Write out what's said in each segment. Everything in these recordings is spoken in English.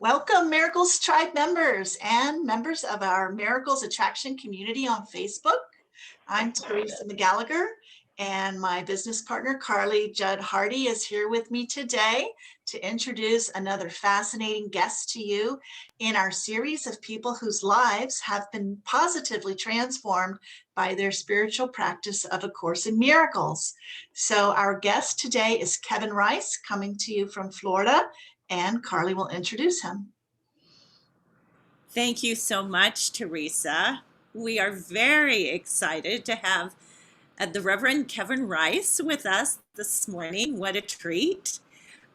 Welcome, Miracles Tribe members and members of our Miracles Attraction community on Facebook. I'm Teresa McGallagher, and my business partner, Carly Judd Hardy, is here with me today to introduce another fascinating guest to you in our series of people whose lives have been positively transformed by their spiritual practice of A Course in Miracles. So our guest today is Kevin Rice, coming to you from Florida, and Carly will introduce him. Thank you so much, Teresa. We are very excited to have the Reverend Kevin Rice with us this morning. What a treat.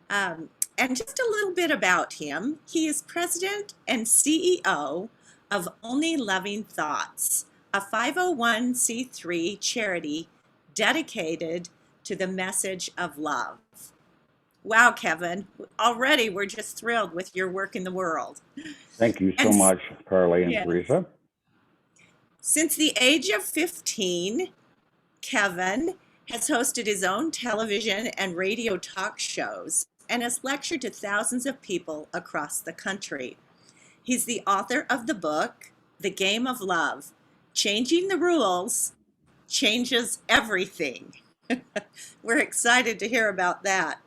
And just a little bit about him. He is President and CEO of Only Loving Thoughts, a 501c3 charity dedicated to the message of love. Wow, Kevin, already we're just thrilled with your work in the world. Thank you so much, Carly and Yes. Teresa. Since the age of 15, Kevin has hosted his own television and radio talk shows and has lectured to thousands of people across the country. He's the author of the book, The Game of Love, Changing the Rules Changes Everything. We're excited to hear about that.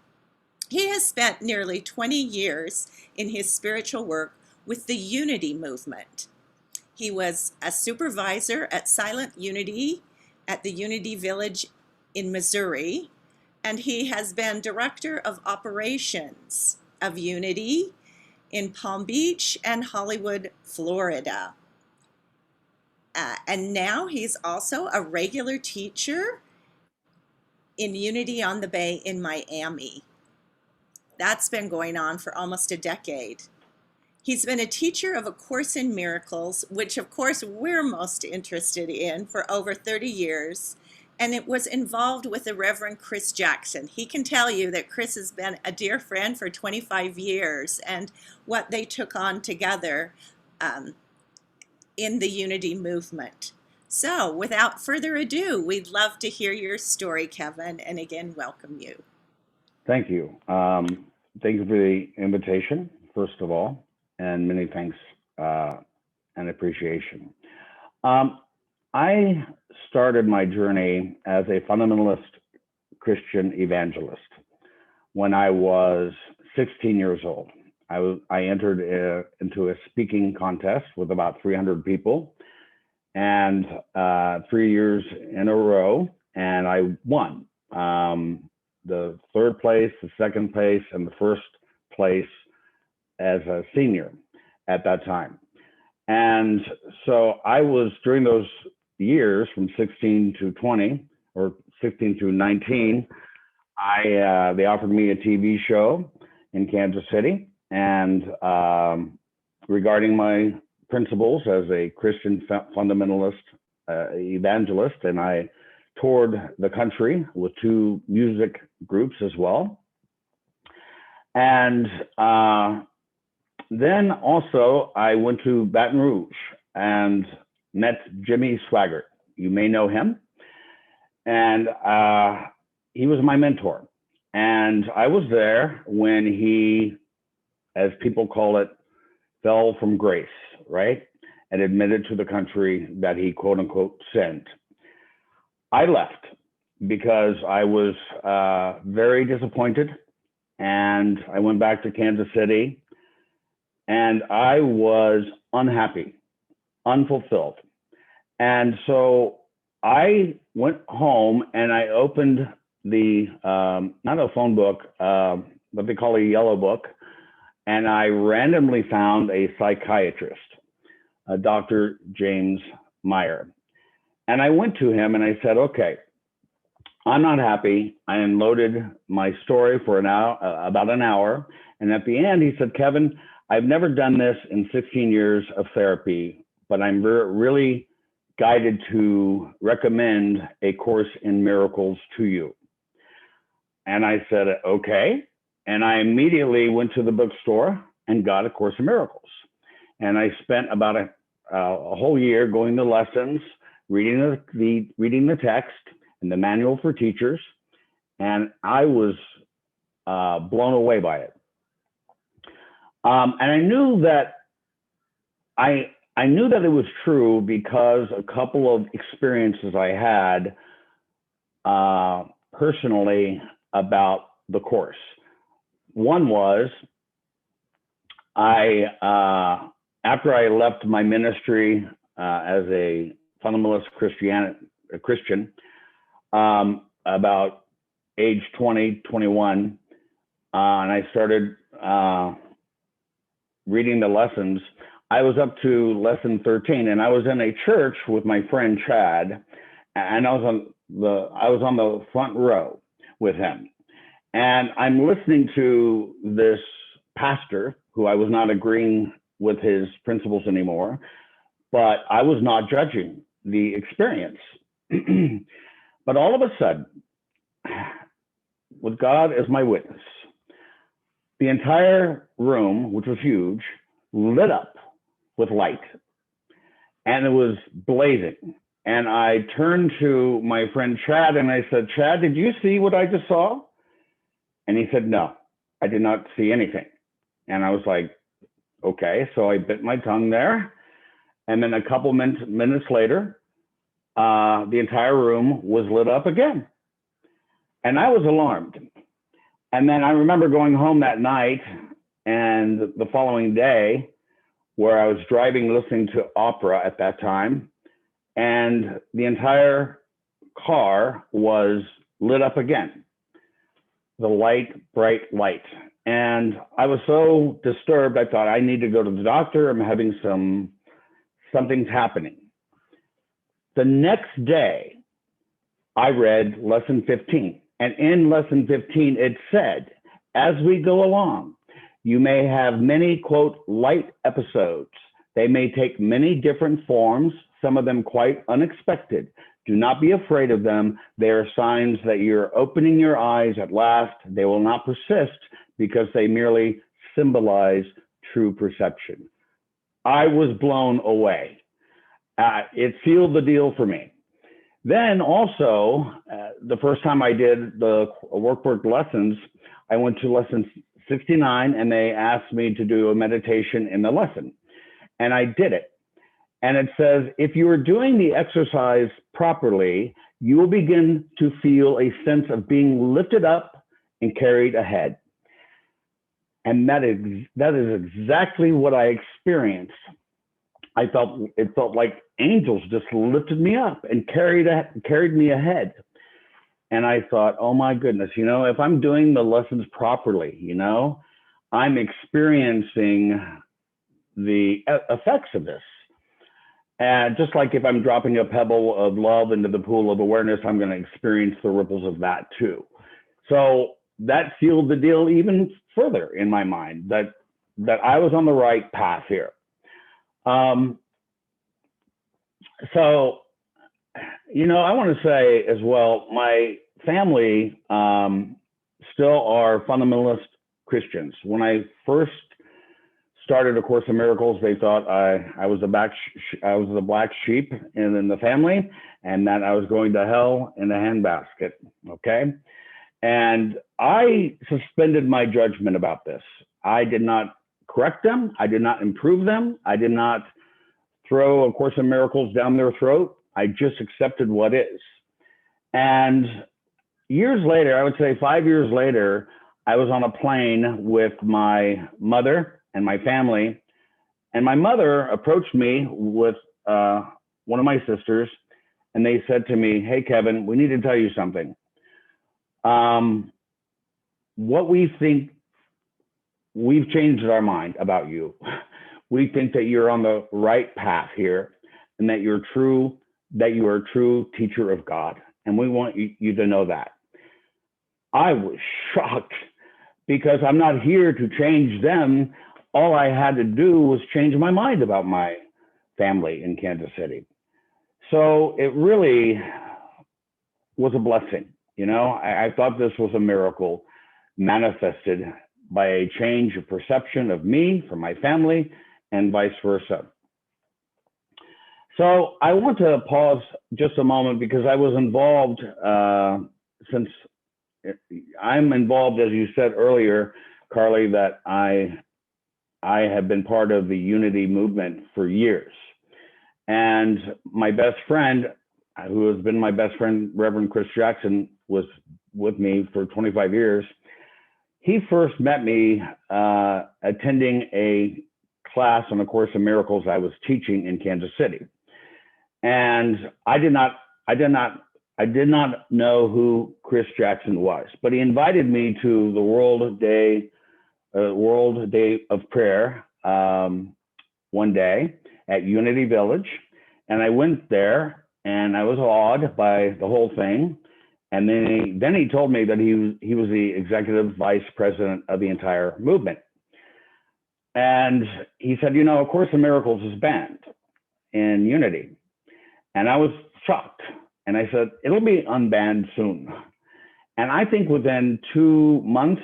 He has spent nearly 20 years in his spiritual work with the Unity movement. He was a supervisor at Silent Unity at the Unity Village in Missouri, and he has been director of operations of Unity in Palm Beach and Hollywood, Florida. And now he's also a regular teacher in Unity on the Bay in Miami. That's been going on for almost a decade. He's been a teacher of A Course in Miracles, which of course we're most interested in, for over 30 years. And it was involved with the Reverend Chris Jackson. He can tell you that Chris has been a dear friend for 25 years and what they took on together in the Unity movement. So without further ado, we'd love to hear your story, Kevin, and again, welcome you. Thank you. Thank you for the invitation, first of all, and many thanks and appreciation. I started my journey as a fundamentalist Christian evangelist when I was 16 years old. I entered into a speaking contest with about 300 people, and 3 years in a row, and I won. The third place, the second place, and the first place as a senior at that time. And so I was, during those years from 16 to 20 or 16 to 19, they offered me a TV show in Kansas City, and regarding my principles as a Christian fundamentalist evangelist, and I toured the country with two music groups as well. And then also I went to Baton Rouge and met Jimmy Swaggart. You may know him. And he was my mentor. And I was there when he, as people call it, fell from grace, right? And admitted to the country that he, quote unquote, sinned. I left because I was very disappointed, and I went back to Kansas City, and I was unhappy, unfulfilled. And so I went home and I opened the, not a phone book, what they call a yellow book, and I randomly found a psychiatrist, Dr. James Meyer. And I went to him and I said, okay, I'm not happy. I unloaded my story for about an hour. And at the end, he said, Kevin, I've never done this in 16 years of therapy, but I'm really guided to recommend A Course in Miracles to you. And I said, okay. And I immediately went to the bookstore and got A Course in Miracles. And I spent about a whole year going to lessons, reading the text and the manual for teachers, and I was blown away by it. And I knew that I knew that it was true because a couple of experiences I had personally about the course. One was after I left my ministry as a fundamentalist Christian, about age 20, 21, and I started reading the lessons. I was up to lesson 13, and I was in a church with my friend Chad, and I was on the front row with him, and I'm listening to this pastor who I was not agreeing with his principles anymore, but I was not judging the experience. But all of a sudden, with God as my witness, the entire room, which was huge, lit up with light, and it was blazing. And I turned to my friend Chad and I said, Chad, did you see what I just saw? And he said, no, I did not see anything. And I was like, okay. So I bit my tongue there. And then a couple minutes later, the entire room was lit up again. And I was alarmed. And then I remember going home that night and the following day, where I was driving, listening to opera at that time, and the entire car was lit up again. The light, bright light. And I was so disturbed, I thought I need to go to the doctor. I'm having something's happening. The next day, I read lesson 15. And in lesson 15, it said, as we go along, you may have many, quote, light episodes. They may take many different forms, some of them quite unexpected. Do not be afraid of them. They are signs that you're opening your eyes at last. They will not persist because they merely symbolize true perception. I was blown away. It sealed the deal for me. Then also, the first time I did the workbook lessons, I went to lesson 69 and they asked me to do a meditation in the lesson. And I did it. And it says, if you are doing the exercise properly, you will begin to feel a sense of being lifted up and carried ahead. And that is exactly what I experienced. It felt like angels just lifted me up and carried me ahead. And I thought, oh my goodness, if I'm doing the lessons properly, I'm experiencing the effects of this. And just like if I'm dropping a pebble of love into the pool of awareness, I'm going to experience the ripples of that too. So that sealed the deal even further in my mind that I was on the right path here. So, I want to say as well, my family still are fundamentalist Christians. When I first started A Course in Miracles, they thought I was the black sheep in the family, and that I was going to hell in a handbasket. Okay, and I suspended my judgment about this. I did not correct them. I did not improve them. I did not throw A Course in Miracles down their throat. I just accepted what is. And years later, I would say 5 years later, I was on a plane with my mother and my family. And my mother approached me with one of my sisters, and they said to me, hey, Kevin, we need to tell you something. What we think, we've changed our mind about you. We think that you're on the right path here and that you are a true teacher of God. And we want you to know that. I was shocked because I'm not here to change them. All I had to do was change my mind about my family in Kansas City. So it really was a blessing. I thought this was a miracle manifested by a change of perception of me from my family and vice versa. So I want to pause just a moment because I was involved, since I'm involved, as you said earlier, Carly, that I I have been part of the unity movement for years. And my best friend, who has been my best friend, Reverend Chris Jackson, was with me for 25 years. He first met me attending a class on A Course in Miracles I was teaching in Kansas City. And I did not know who Chris Jackson was, but he invited me to the World Day of Prayer one day at Unity Village. And I went there and I was awed by the whole thing. And then he told me that he was the executive vice president of the entire movement. And he said, you know, A Course in Miracles is banned in Unity. And I was shocked. And I said, it'll be unbanned soon. And I think within 2 months,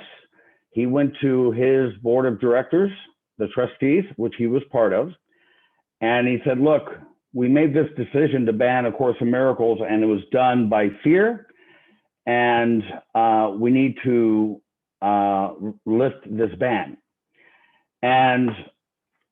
he went to his board of directors, the trustees, which he was part of. And he said, look, we made this decision to ban A Course in Miracles, and it was done by fear. And we need to lift this ban. And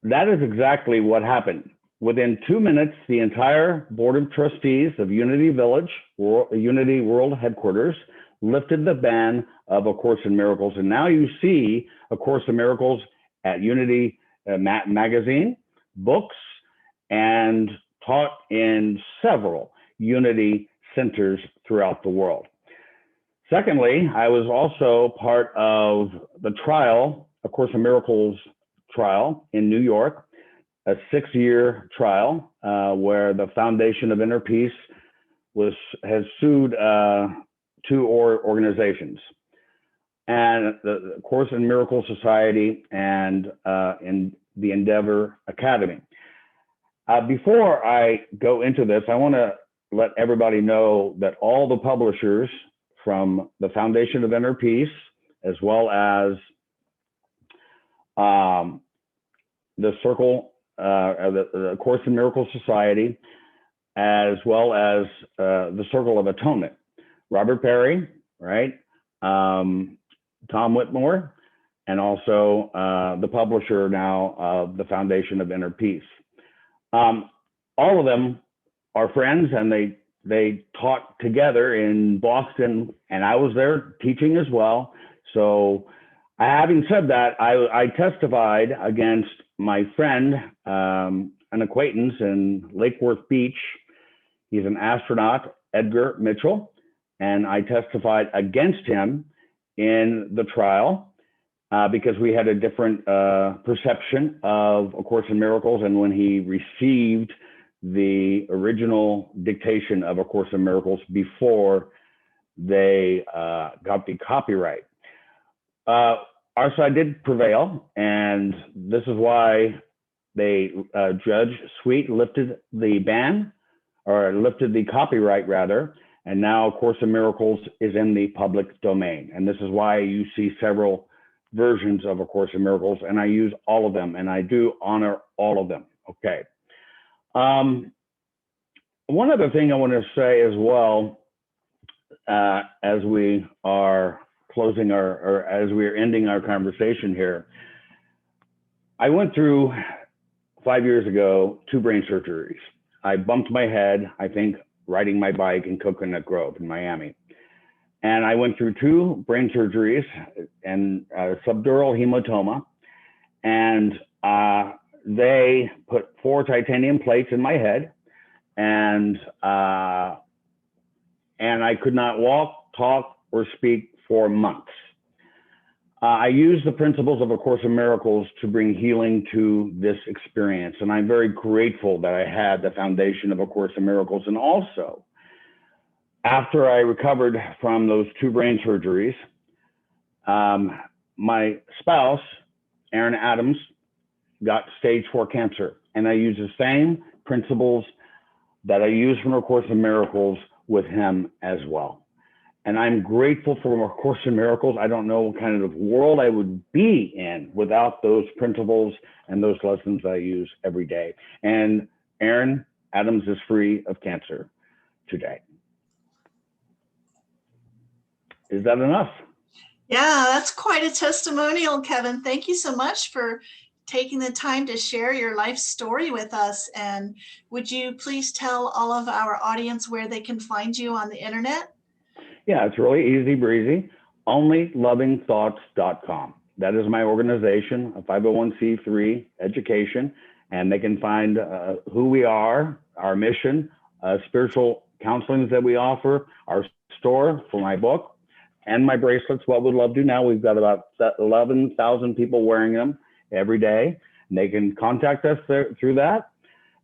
that is exactly what happened. Within 2 minutes, the entire board of trustees of Unity Village, Unity World Headquarters, lifted the ban of A Course in Miracles. And now you see A Course in Miracles at Unity magazine, books, and taught in several Unity centers throughout the world. Secondly, I was also part of the trial, A Course in Miracles trial in New York, a 6-year trial where the Foundation of Inner Peace has sued 2 organizations, and the Course in Miracles Society and in the Endeavor Academy. Before I go into this, I want to let everybody know that all the publishers from the Foundation of Inner Peace, as well as the Circle, the Course in Miracles Society, as well as the Circle of Atonement, Robert Perry, right? Tom Whitmore, and also the publisher now of the Foundation of Inner Peace. All of them are friends, and they taught together in Boston, and I was there teaching as well. So having said that, I testified against my friend, an acquaintance in Lake Worth Beach. He's an astronaut, Edgar Mitchell, and I testified against him in the trial because we had a different perception of A Course in Miracles, and when he received the original dictation of A Course in Miracles before they got the copyright. Our side did prevail, and this is why Judge Sweet lifted the ban, or lifted the copyright rather, and now A Course in Miracles is in the public domain. And this is why you see several versions of A Course in Miracles, and I use all of them, and I do honor all of them, okay? One other thing I want to say as well, as we are closing or as we are ending our conversation here, I went through 5 years ago 2 brain surgeries. I bumped my head, I think, riding my bike in Coconut Grove in Miami. And I went through 2 brain surgeries and subdural hematoma, and they put 4 titanium plates in my head, and I could not walk, talk, or speak for months. I used the principles of A Course in Miracles to bring healing to this experience, and I'm very grateful that I had the foundation of A Course in Miracles. And also, after I recovered from those 2 brain surgeries, my spouse, Aaron Adams, got stage 4 cancer, and I used the same principles that I used from A Course in Miracles with him as well. And I'm grateful for A Course in Miracles. I don't know what kind of world I would be in without those principles and those lessons I use every day. And Aaron Adams is free of cancer today. Is that enough? Yeah, that's quite a testimonial, Kevin. Thank you so much for taking the time to share your life story with us. And would you please tell all of our audience where they can find you on the internet? Yeah, it's really easy breezy. OnlyLovingThoughts.com. That is my organization, a 501c3 education, and they can find who we are, our mission, spiritual counselings that we offer, our store for my book, and my bracelets. What would love do now? We've got about 11,000 people wearing them every day. And they can contact us through that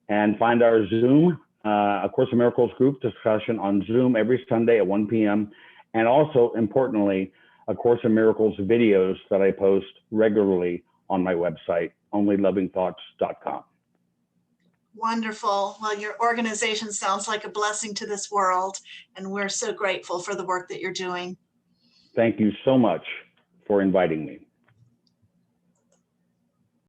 and find our Zoom, A Course in Miracles group discussion on Zoom every Sunday at 1 p.m. And also, importantly, A Course in Miracles videos that I post regularly on my website, OnlyLovingThoughts.com. Wonderful. Well, your organization sounds like a blessing to this world, and we're so grateful for the work that you're doing. Thank you so much for inviting me.